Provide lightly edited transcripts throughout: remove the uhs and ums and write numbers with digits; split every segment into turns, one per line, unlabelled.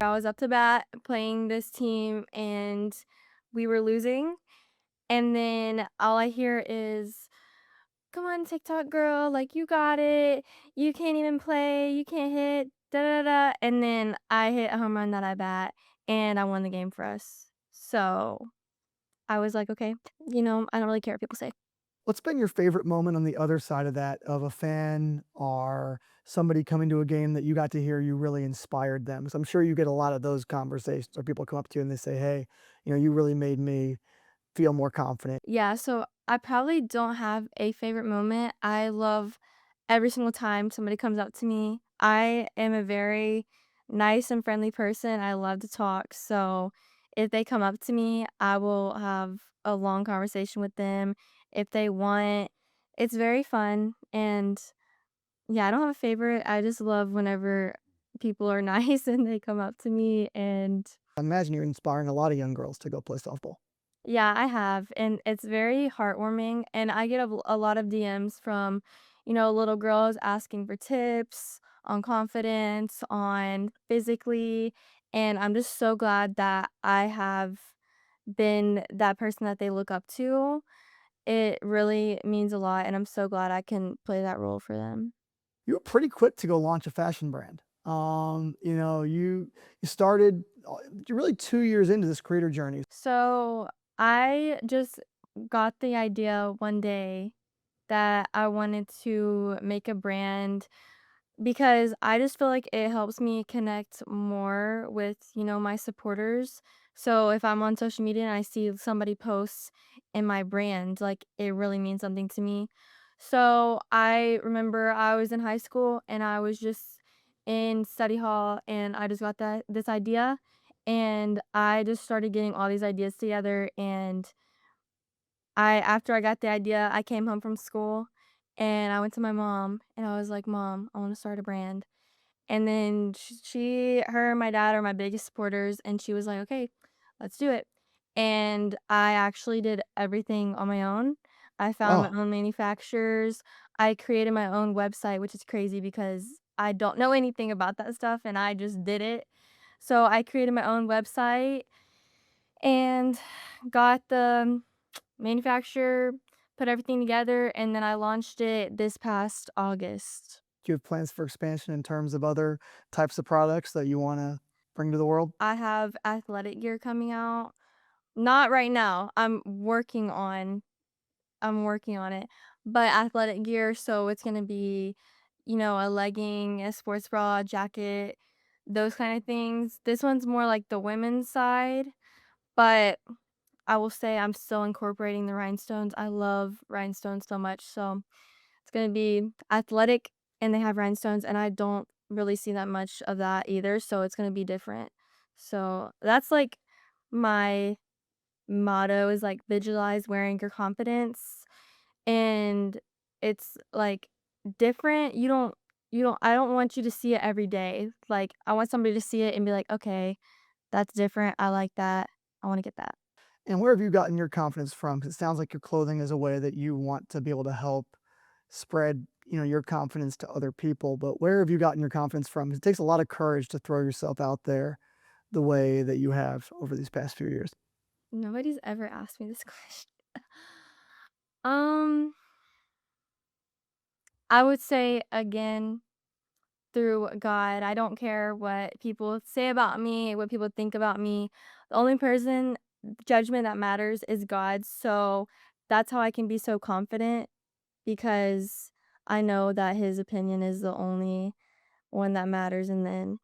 I was up to bat playing this team and we were losing, and then all I hear is, "Come on, TikTok girl, like, you got it. You can't even play. You can't hit, da da da." And then I hit a home run that I bat, and I won the game for us. So, I was like, "Okay, I don't really care what people say."
What's been your favorite moment on the other side of that, of a fan or somebody coming to a game that you got to hear you really inspired them? 'Cause I'm sure you get a lot of those conversations where people come up to you and they say, "Hey, you really made me feel more confident."
Yeah, so I probably don't have a favorite moment. I love every single time somebody comes up to me. I am a very nice and friendly person. I love to talk. So if they come up to me, I will have a long conversation with them if they want. It's very fun. And yeah, I don't have a favorite. I just love whenever people are nice and they come up to me and
I imagine you're inspiring a lot of young girls to go play softball.
yeah, I have, and it's very heartwarming, and I get a lot of DMs from, little girls asking for tips on confidence, on physically, and I'm just so glad that I have been that person that they look up to. It really means a lot, and I'm so glad I can play that role for them.
You were pretty quick to go launch a fashion brand. You started you're really 2 years into this creator journey.
So, I just got the idea one day that I wanted to make a brand because I just feel like it helps me connect more with, my supporters. So if I'm on social media and I see somebody posts in my brand, like it really means something to me. So I remember I was in high school and I was just in study hall and I just got this idea and I just started getting all these ideas together and I after I got the idea, I came home from school and I went to my mom and I was like, "Mom, I wanna start a brand." And then her and my dad are my biggest supporters, and she was like, "Okay, let's do it." And I actually did everything on my own. I found my
Oh,
own manufacturers. I created my own website, which is crazy because I don't know anything about that stuff and I just did it. So I created my own website and got the manufacturer, put everything together, and then I launched it this past August.
do you have plans for expansion in terms of other types of products that you wanna bring to the world?
I have athletic gear coming out. Not right now. I'm working on it. But athletic gear, so it's gonna be, a legging, a sports bra, jacket, those kind of things. This one's more like the women's side, but I will say I'm still incorporating the rhinestones. I love rhinestones so much, so it's gonna be athletic and they have rhinestones, and I don't really see that much of that either, so it's gonna be different. So that's like my motto is like visualize wearing your confidence and it's like different. You don't I don't want you to see it every day. Like I want somebody to see it and be like, "Okay, that's different. I like that. I want to get that."
And where have you gotten your confidence from? 'Cause it sounds like your clothing is a way that you want to be able to help spread, your confidence to other people, but where have you gotten your confidence from? It takes a lot of courage to throw yourself out there the way that you have over these past few years.
Nobody's ever asked me this question. Um, I would say again through God. I don't care what people say about me, what people think about me. The only person judgment that matters is God's. So that's how I can be so confident because I know that his opinion is the only one that matters in the end.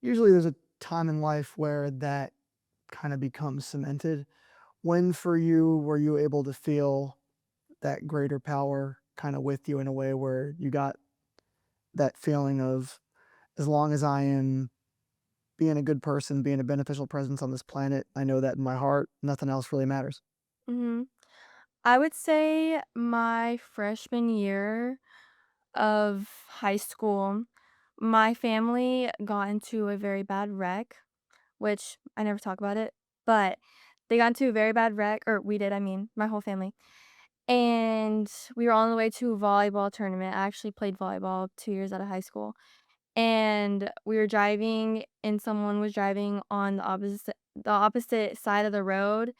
Usually there's a time in life where that kind of becomes cemented. When for you were you able to feel that greater power kind of with you in a way where you got that feeling of, as long as I am being a good person, being a beneficial presence on this planet, I know that in my heart, nothing else really matters.
Mhm. I would say my freshman year of high school, my family got into a very bad wreck, which I never talk about it, but they got into a very bad wreck, or we did, I mean, my whole family. And we were on the way to a volleyball tournament. I actually played volleyball 2 years out of high school. and we were driving and someone was driving on the opposite side of the road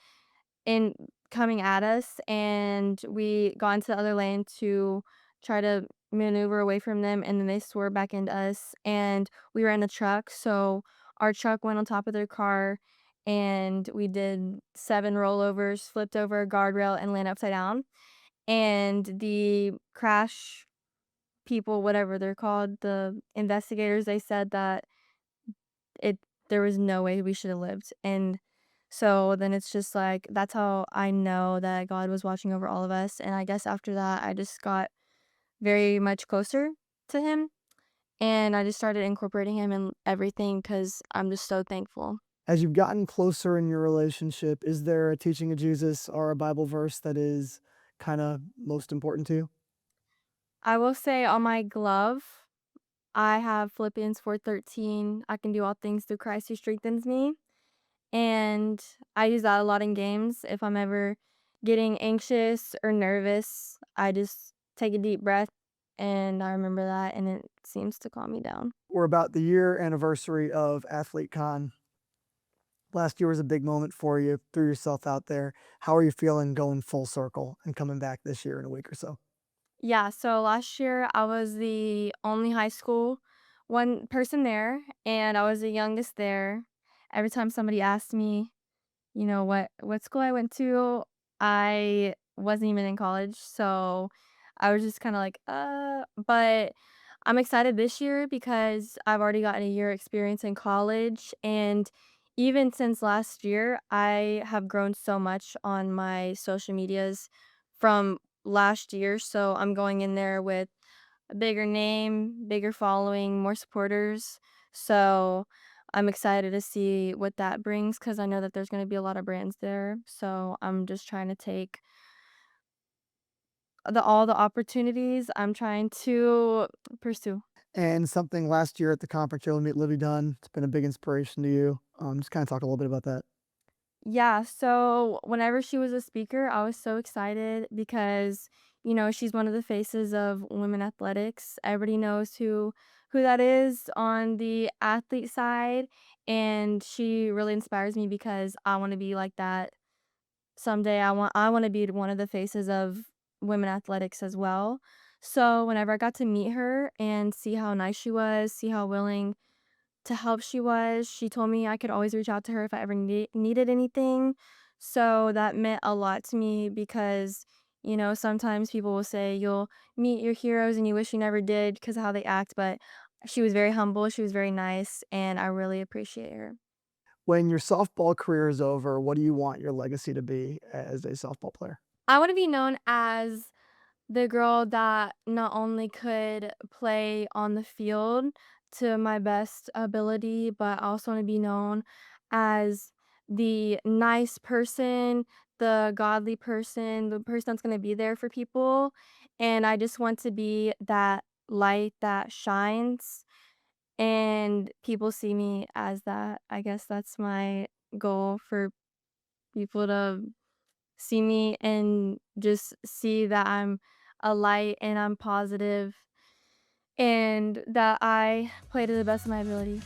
and coming at us, and we got into the other lane to try to maneuver away from them, and then they swerved back into us, and we were in a truck, so our truck went on top of their car, and we did 7 rollovers, flipped over a guardrail, and landed upside down, and the crash people, whatever they're called, the investigators, they said that it there was no way we should have lived, and so then it's just like, that's how I know that God was watching over all of us, and I guess after that, I just got very much closer to Him, and I just started incorporating Him in everything because 'cause I'm just so thankful.
As you've gotten closer in your relationship, is there a teaching of Jesus or a Bible verse that is kind of most important to you?
I will say on my glove, I have Philippians 4:13, "I can do all things through Christ who strengthens me." And I use that a lot in games. If I'm ever getting anxious or nervous, I just take a deep breath and I remember that, and it seems to calm me down.
We're about the year anniversary of Athlete Con. Last year was a big moment for you, threw yourself out there. How are you feeling going full circle and coming back this year in a week or so?
Yeah, so last year I was the only high school one person there, and I was the youngest there. Every time somebody asked me, what school I went to, I wasn't even in college, so I was just kinda like, but I'm excited this year because I've already gotten a year experience in college, and even since last year, I have grown so much on my social medias from last year, so I'm going in there with a bigger name, bigger following, more supporters. So I'm excited to see what that brings because I know that there's going to be a lot of brands there. So I'm just trying to take all the opportunities I'm trying to pursue.
And something last year at the conference you'll meet Livy Dunn. It's been a big inspiration to you. Just kind of talk a little bit about that.
Yeah, so whenever she was a speaker, I was so excited because, she's one of the faces of women athletics. Everybody knows who that is on the athlete side, and she really inspires me because I want to be like that someday. I want to be one of the faces of women athletics as well. So whenever I got to meet her and see how nice she was, see how willing to help she was. She told me I could always reach out to her if I ever needed anything. So that meant a lot to me because, sometimes people will say you'll meet your heroes and you wish you never did because of how they act, but she was very humble, she was very nice, and I really appreciate her.
When your softball career is over, what do you want your legacy to be as a softball player?
I want to be known as the girl that not only could play on the field to my best ability, but I also want to be known as the nice person, the godly person, the person that's going to be there for people. And I just want to be that light that shines and people see me as that. I guess that's my goal for people to see me and just see that I'm a light and I'm positive and that I play to the best of my ability.